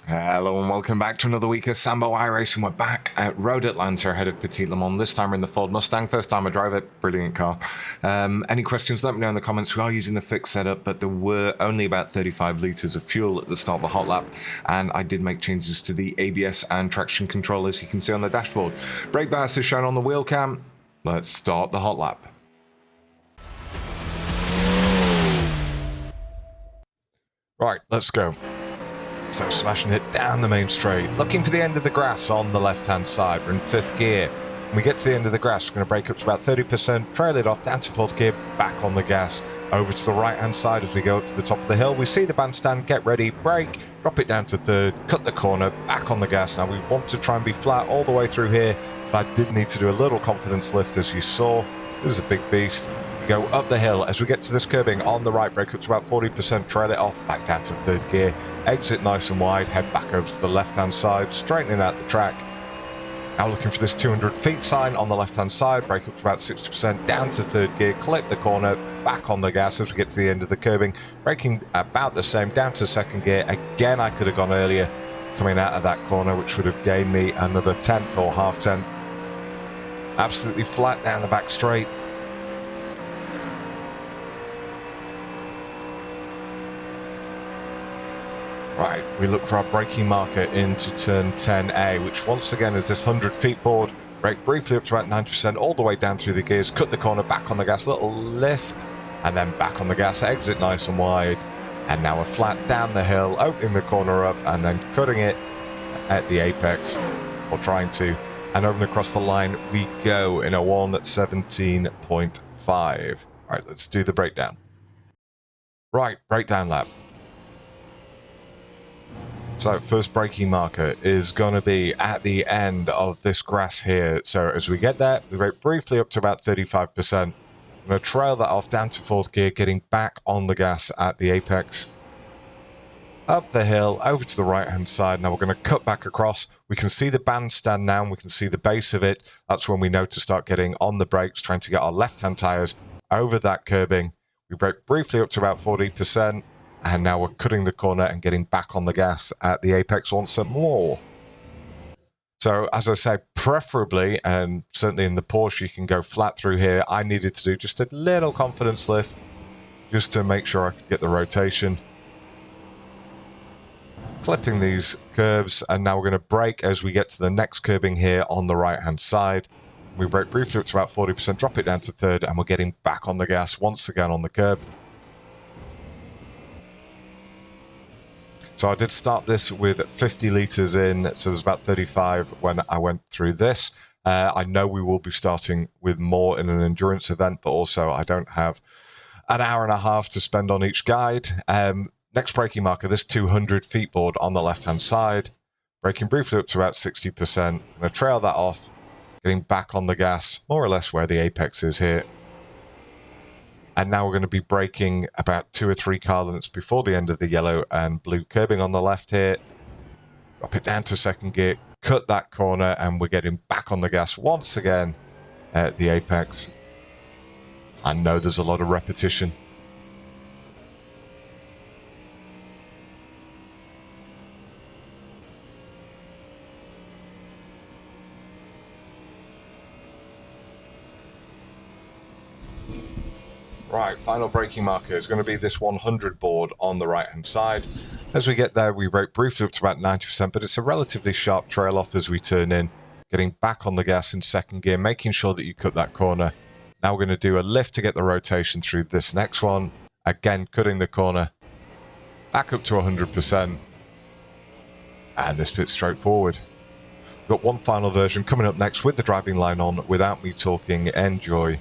Hello and welcome back to another week of Sambo iRacing. We're back at Road Atlanta ahead of Petit Le Mans. This time we're in the Ford Mustang. First time I drive it. Brilliant car. Any questions, let me know in the comments. We are using the fixed setup, but there were only about 35 litres of fuel at the start of the hot lap. And I did make changes to the ABS and traction control, as you can see on the dashboard. Brake bias is shown on the wheel cam. Let's start the hot lap. Right, let's go. So smashing it down the main straight, looking for the end of the grass on the left-hand side. We're in 5th gear. When we get to the end of the grass, we're going to brake up to about 30%, trail it off, down to 4th gear, back on the gas, over to the right-hand side as we go up to the top of the hill. We see the bandstand, get ready, brake, drop it down to 3rd, cut the corner, back on the gas. Now we want to try and be flat all the way through here, but I did need to do a little confidence lift, as you saw. This is a big beast. Go up the hill as we get to this curbing on the right, brake up to about 40%, trail it off, back down to 3rd gear, exit nice and wide, head back over to the left-hand side, straightening out the track. Now looking for this 200 feet sign on the left-hand side, brake up to about 60%, down to 3rd gear, clip the corner, back on the gas as we get to the end of the curbing, braking about the same, down to 2nd gear. Again, I could have gone earlier coming out of that corner, which would have gained me another 10th or half 10th. Absolutely flat down the back straight. Right, we look for our braking marker into turn 10A, which once again is this 100 feet board. Brake briefly up to about 90%, all the way down through the gears, cut the corner, back on the gas, little lift, and then back on the gas, exit nice and wide. And now we're flat down the hill, opening the corner up, and then cutting it at the apex, or trying to. And over and across the line we go in a 1:17.5. Right, let's do the breakdown. Right, breakdown lap. So first braking marker is going to be at the end of this grass here. So as we get there, we brake briefly up to about 35%. I'm going to trail that off down to 4th gear, getting back on the gas at the apex. Up the hill, over to the right-hand side. Now we're going to cut back across. We can see the bandstand now, and we can see the base of it. That's when we know to start getting on the brakes, trying to get our left-hand tyres over that curbing. We brake briefly up to about 40%. And now we're cutting the corner and getting back on the gas at the apex once more. So as I say, preferably, and certainly in the Porsche, you can go flat through here. I needed to do just a little confidence lift just to make sure I could get the rotation. Clipping these curbs, and now we're going to brake as we get to the next curbing here on the right-hand side. We brake briefly up to about 40%, drop it down to 3rd, and we're getting back on the gas once again on the curb. So I did start this with 50 litres in, so there's about 35 when I went through this. I know we will be starting with more in an endurance event, but also I don't have an hour and a half to spend on each guide. Next braking marker, this 200 feet board on the left-hand side. Braking briefly up to about 60%. I'm going to trail that off, getting back on the gas, more or less where the apex is here. And now we're going to be braking about 2 or 3 car lengths before the end of the yellow and blue curbing on the left here. Drop it down to 2nd gear, cut that corner, and we're getting back on the gas once again at the apex. I know there's a lot of repetition. Right, final braking marker is going to be this 100 board on the right-hand side. As we get there, we brake briefly up to about 90%, but it's a relatively sharp trail off as we turn in, getting back on the gas in 2nd gear, making sure that you cut that corner. Now we're going to do a lift to get the rotation through this next one. Again, cutting the corner, back up to 100%, and this bit's straightforward. We've got one final version coming up next with the driving line on without me talking. Enjoy.